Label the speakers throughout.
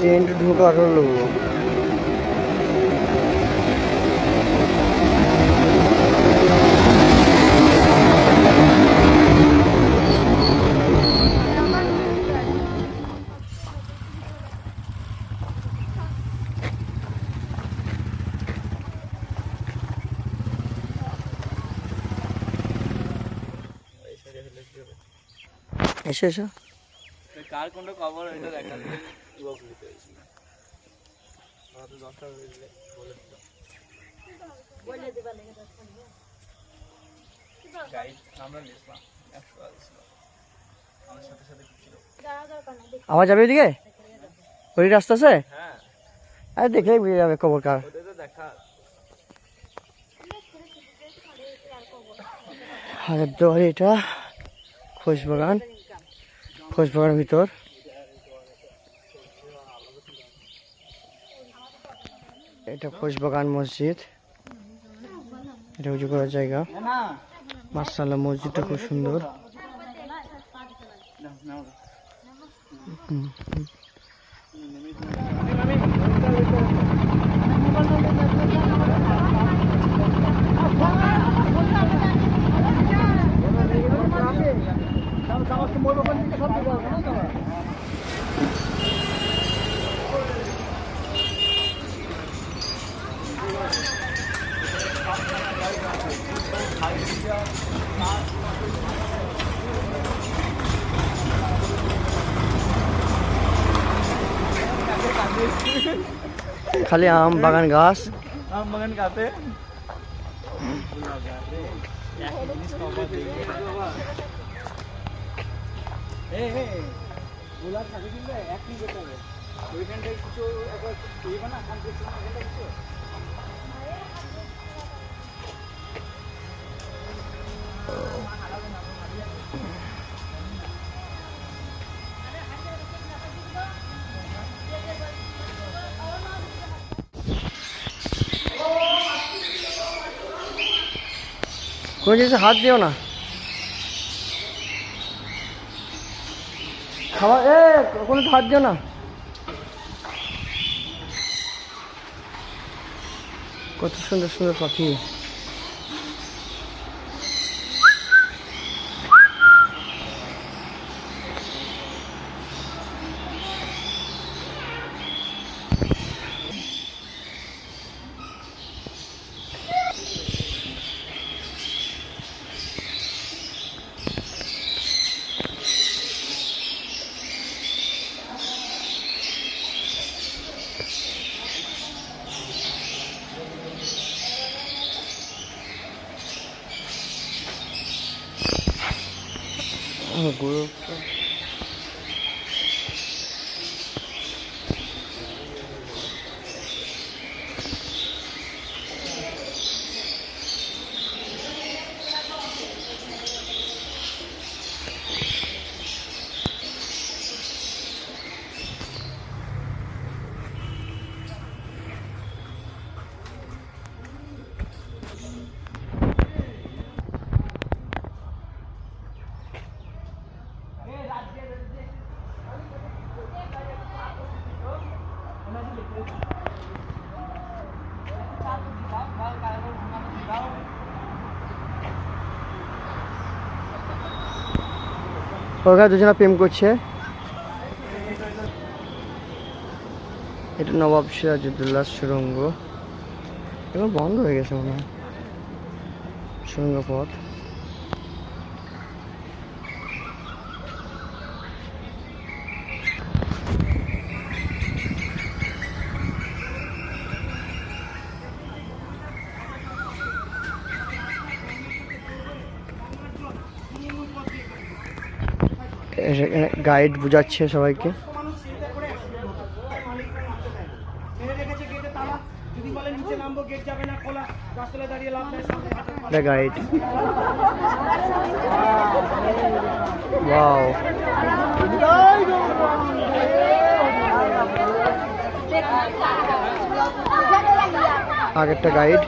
Speaker 1: ট্রেনটা ঢুকে 18 লোক। এসো এসো।
Speaker 2: কার কোনটা কভার এটা দেখাতে উপকৃত হয়েছিল। তো 10টা বলে দিবা লেগে 10 গাইড আমরা লিখলাম 100 ছিল আমার সাথে সাথে ছিল।
Speaker 1: আবার যাবে ওইদিকে? ওই রাস্তা আছে?
Speaker 2: হ্যাঁ
Speaker 1: আরে দেখলেই বুঝে যাবে খবর কার।
Speaker 2: ওটা তো দেখা
Speaker 1: আগের দুয়ারে এটা খোশবাগান, খোশবাগানের ভিতর। এটা খোশবাগান মসজিদ, এটা উঁচু করার জায়গা। মাশাআল্লাহ মসজিদটা খুব সুন্দর। খালি আম বাগান গাছ,
Speaker 2: আম বাগান কাতে গোলাপ থাকে কিন্তু এক নিয়ে যেতে হবে ওইখানটায় কিছু একবার ইয়ে না খান কিছু কিছু
Speaker 1: কোনো জিনিসে হাত দিও না। খাবার কোনো হাত দিও না। কত সুন্দর সুন্দর পাখি। গরু ওখানে দুজনে প্রেম করছে। এটা নবাব সিরাজউদ্দৌলার সুড়ঙ্গ, এখন বন্ধ হয়ে গেছে মনে হয় সুড়ঙ্গ পথ। গাইড বুঝাচ্ছে সবাইকে। গাইড ওয়াও আগেরটা গাইড।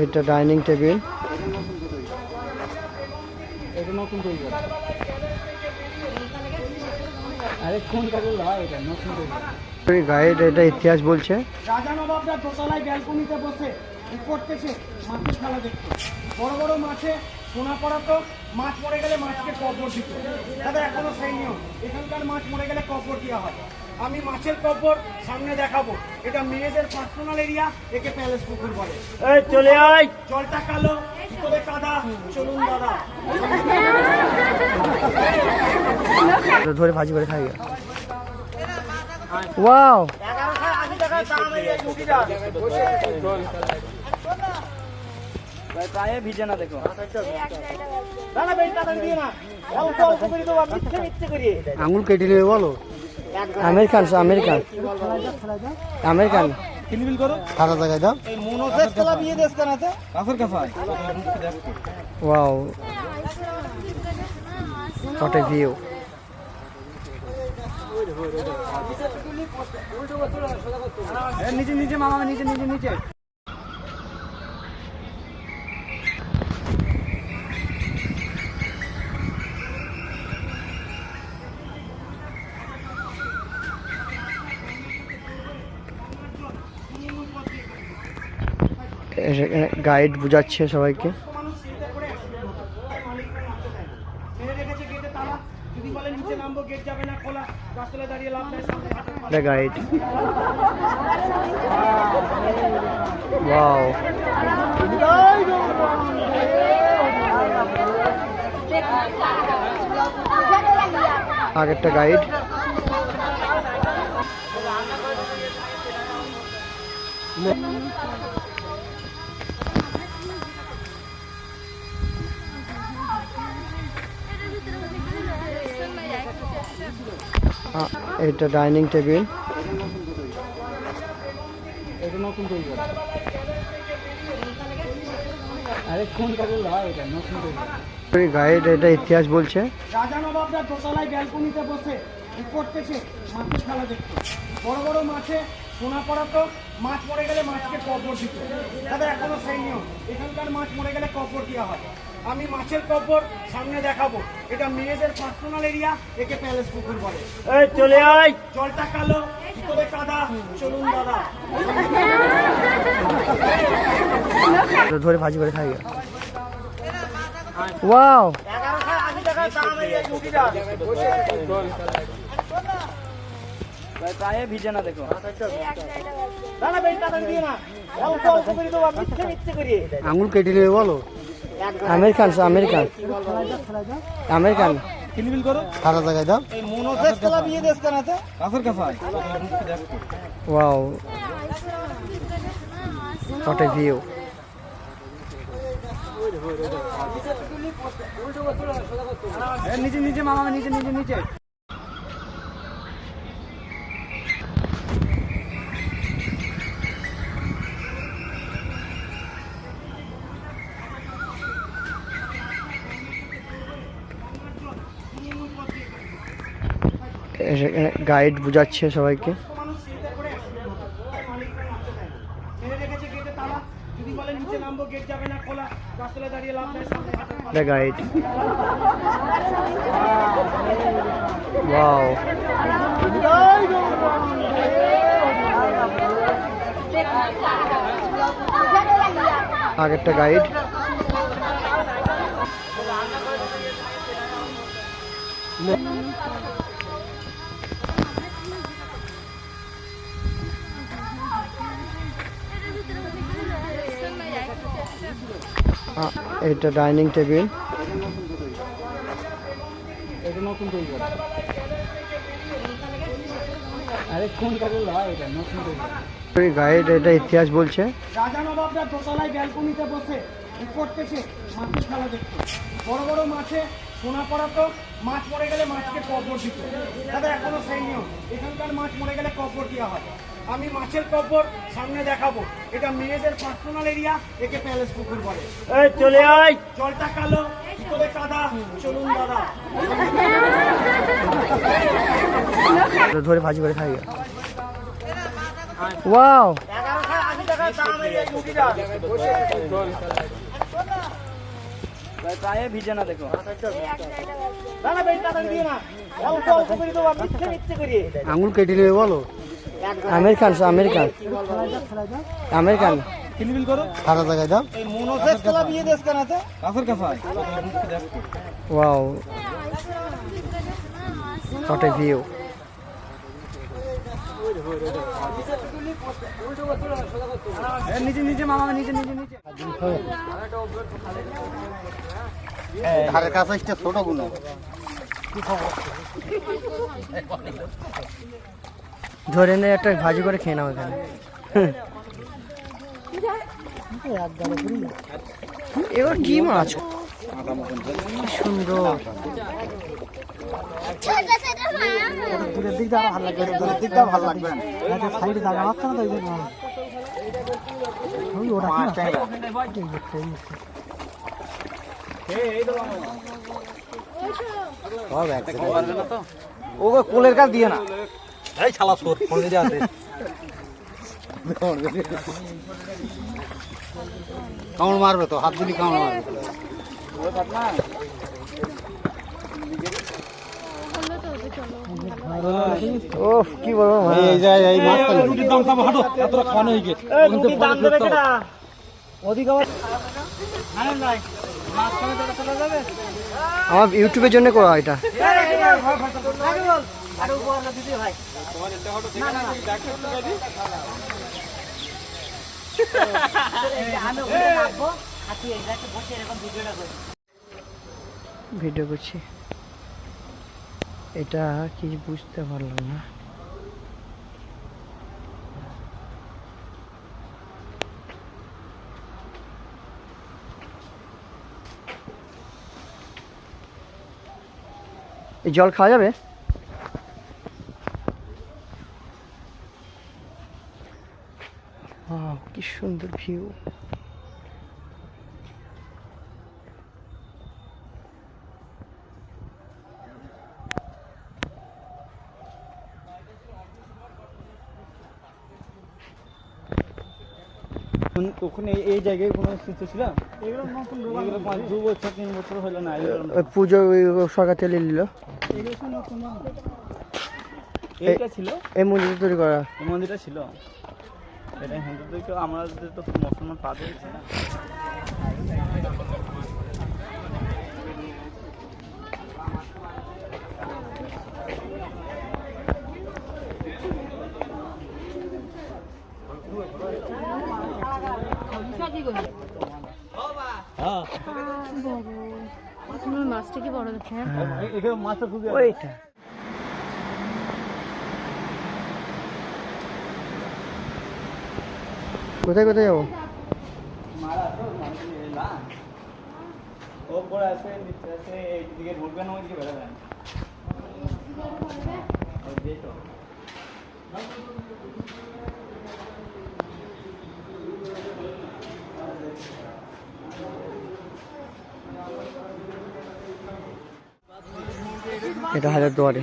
Speaker 1: এটা ডাইনিং টেবিল।
Speaker 2: এটা নতুন তৈরি করা। আরে কোন কাগজ হয় এটা নতুন তৈরি করা।
Speaker 1: গাইড এটা ইতিহাস বলছে।
Speaker 3: রাজা নবাবরা দোতলায় ব্যালকনিতে বসে করতেছে মাছের খেলা দেখতে। বড় বড় মাছে সোনা পড়াতো, মাছ মরে গেলে মাছকে কবর দিত। দাদা এখনো সেই নিয়ম, এখানকার মাছ মরে গেলে কবর দেওয়া হয়। আমি মাছের কবর সামনে দেখাবো। এটা মেয়েদের পার্সোনাল এরিয়া, একে প্যালেস পুকুর বলে।
Speaker 2: এই চলে আয়।
Speaker 3: জলটা কালো, ভিতরে কাদা। চলুন দাদা।
Speaker 1: ধরে ভাজি করে খাই। ওয়াও,
Speaker 3: 1180 টাকা দাম এই মুরগিটা।
Speaker 2: পায়ে ভিজে না দেখো।
Speaker 3: দাদা বেটা দিয়ে না, অল্প অল্প করে দেবো, মিথ্যে মিথ্যে করিয়ে।
Speaker 1: আঙুল কেটে নেবে বলো। আমেরিকান আমেরিকান
Speaker 2: কিলবিল করো।
Speaker 1: সাদা জায়গায় দাও।
Speaker 3: এই মনোসেস খেলা বিয়ে দেশ কেনাতে
Speaker 2: কাফের কাফায়।
Speaker 1: Wow, what a view.
Speaker 2: নিচে নিচে মামা নিচে নিচে নিচে।
Speaker 1: গাইড বুঝাচ্ছে সবাইকে।
Speaker 3: মানুষ চিন্তা করে মালিকরা নামতে দেয় না। মেরে রেখেছে গেটে তালা, যদি বলে নিচে নামবো গেট যাবে না খোলা, গাছতলায় দাঁড়িয়ে লাভ নাই, সামনে হাতের পাশে।
Speaker 1: The guide. Wow. আগেরটা গাইড। এটা ডাইনিং টেবিল।
Speaker 2: এটা নতুন তৈরি করা। আরে কোন কাগজ হয় এটা নতুন তৈরি করা।
Speaker 1: গাইড এটা ইতিহাস বলছে।
Speaker 3: রাজা নবাবরা দোতলায় ব্যালকনিতে বসে করতেছে মাছের খেলা দেখতে। বড় বড় মাছে সোনা পড়াতো, মাছ মরে গেলে মাছকে কবর দিত। দাদা এখনো সেই নিয়ম, এখানকার মাছ মরে গেলে কবর দেওয়া হয়। আমি মাছের কবর সামনে দেখাবো। এটা মেয়েদের পার্সোনাল এরিয়া, একে প্যালেস পুকুর বলে।
Speaker 2: এই চলে আয়।
Speaker 3: জলটা কালো, ভিতরে কাদা। চলুন দাদা।
Speaker 1: ধরে ভাজি করে খাই। ওয়াও,
Speaker 3: 1180 টাকা দাম এই মুরগিটা।
Speaker 2: পায়ে ভিজে না দেখো।
Speaker 3: দাদা বেটা দিয়ে না, অল্প অল্প করে দেবো, মিথ্যে মিথ্যে করিয়ে।
Speaker 1: আঙুল কেটে নেবে বলো। আমেরিকান
Speaker 2: কিলবিল করো।
Speaker 1: সাদা জায়গায় দাও।
Speaker 3: এই মনোসেস খেলা বিয়ে দেশ কেনাতে
Speaker 2: কাফের কাফায়।
Speaker 1: Wow, what a view.
Speaker 2: নিচে নিচে মামা নিচে নিচে নিচে।
Speaker 1: গাইড বুঝাচ্ছে সবাইকে।
Speaker 3: মানুষ চিন্তা করে মালিকরা নামতে দেয় না। মেরে রেখেছে গেটে তালা, যদি বলে নিচে নামবো গেট যাবে না খোলা, গাছতলায় দাঁড়িয়ে লাভ নাই, সামনে হাতের পাশে।
Speaker 1: The guide. Wow. আগেরটা গাইড। এটা ডাইনিং টেবিল।
Speaker 2: এটা নতুন তৈরি করা। আরে কোন কাগজ হয় এটা নতুন তৈরি করা।
Speaker 1: গাইড এটা ইতিহাস বলছে।
Speaker 3: রাজা নবাবরা দোতলায় ব্যালকনিতে বসে করতেছে মাছের খেলা দেখতে। বড় বড় মাছে সোনা পড়াতো, মাছ মরে গেলে মাছকে কবর দিত। দাদা এখনো সেই নিয়ম, এখানকার মাছ মরে গেলে কবর দেওয়া হয়। আমি মাছের কবর সামনে দেখাবো। এটা মেয়েদের পার্সোনাল এরিয়া, একে প্যালেস পুকুর বলে।
Speaker 2: এই চলে আয়।
Speaker 3: জলটা কালো, ভিতরে কাদা। চলুন দাদা।
Speaker 1: ধরে ভাজি করে খাই। ওয়াও,
Speaker 3: 1180 টাকা
Speaker 2: পায়ে ভিজে না দেখো।
Speaker 1: আঙুল কেটে নেবে বলো। আমেরিকান আমেরিকান আমেরিকান সারা জায়গায় দাও। Wow what a view.
Speaker 2: নিচে নিচে মামা নিচে নিচে নিচে
Speaker 1: ধারের কাছে ছোট গুলো ধরে নিয়ে একটা ভাজি করে খেয়ে নাও এখানে। এবার কি মাছ সুন্দর। দূরের দিকটা আরো ভালো লাগবে, দূরের দিকটা ভালো লাগবে। সাইডে জায়গা পাচ্ছে না তো এই জন্য
Speaker 2: ও কোলের কাজ দিয়ে না।
Speaker 1: এই শালা সোর ফোন দিয়ে আছে কামড় মারবে তো, হাত দিলি কামড় মারবে। ও কি বলবো এই যায় এই মাছ রুটির দাম দাম হাঁটো এতটা খাওয়ানো হয়ে গেছে রুটির দাম দেবে কেডা ওদিকে আনন্দ ভাই মাছ খাওয়া জায়গা চলে যাবে। আমার ইউটিউবের জন্য করা এটা। আর উপর দিদি ভাই তোমার এটা হটো ঠিক আছে দেখো তো গাড়ি আমি ওখানে রাখবো আর তুই এইটাকে বসে এরকম ভিডিওটা কর। ভিডিও করছি এটা কি বুঝতে পারলাম না। এই জল খাওয়া যাবে? কি সুন্দর ভিউ।
Speaker 2: ওখানে এই জায়গায় কোনো স্থিতি ছিল? এগুলো 2 বছর 3 বছর হলো না।
Speaker 1: পুজো সরকার তেলে নিল।
Speaker 2: এইটা ছিল
Speaker 1: এই মন্দির তৈরি করা,
Speaker 2: এই মন্দিরটা ছিল। এটা হিন্দুদের তো আমাদের তো মুসলমান পাদ হয়েছে না।
Speaker 4: মাছটা কি বড় দেখে?
Speaker 2: এখানে মাছটা খুবই
Speaker 1: ওইটা কোথায় কোথায় যাবো?
Speaker 2: ওপরে আছে নিচে আছে, এইদিকে ঢুকবেন ওইদিকে বেরোবেন।
Speaker 1: এটা হাজারদুয়ারি।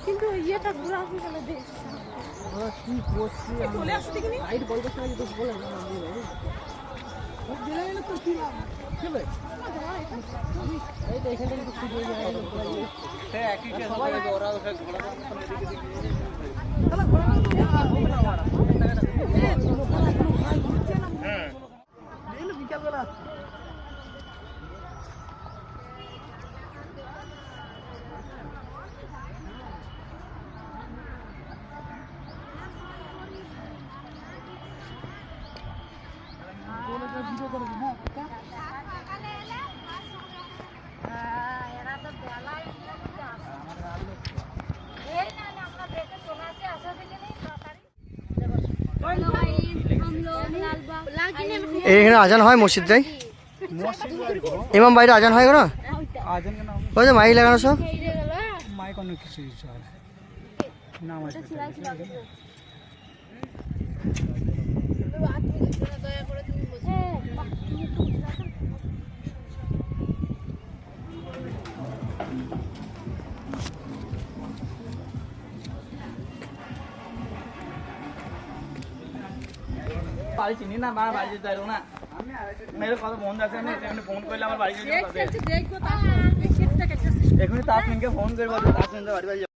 Speaker 4: কিন্তু ইয়েটা ঘোরা হয়ে গেল দেখ চলে আসতে কিনি লাইট বলবে না যদি বলে না দিলে না তো কি হবে এই দেখেন তো কি হয়ে যায়
Speaker 2: হ্যাঁ একই কে সবাই ওরা ঘোড়া
Speaker 3: হ্যাঁ বিকালবেলা
Speaker 1: এখানে আজান হয় মসজিদ যাই ইমাম বাইরে আজান হয় না? ওই যে মাইক লাগানো সব
Speaker 3: মাইক অনেক কিছু না
Speaker 2: বাড়ি চিনি না মা বাড়ি যেতে পারবো না মেয়ের কথা বন্ধ আছে না এখানে ফোন করলে আমার বাড়ি যেতে হবে
Speaker 4: দেখবো তারপর
Speaker 2: এখনই তার ফোনকে ফোন করবো তার ফোন বাড়ি বাড়ি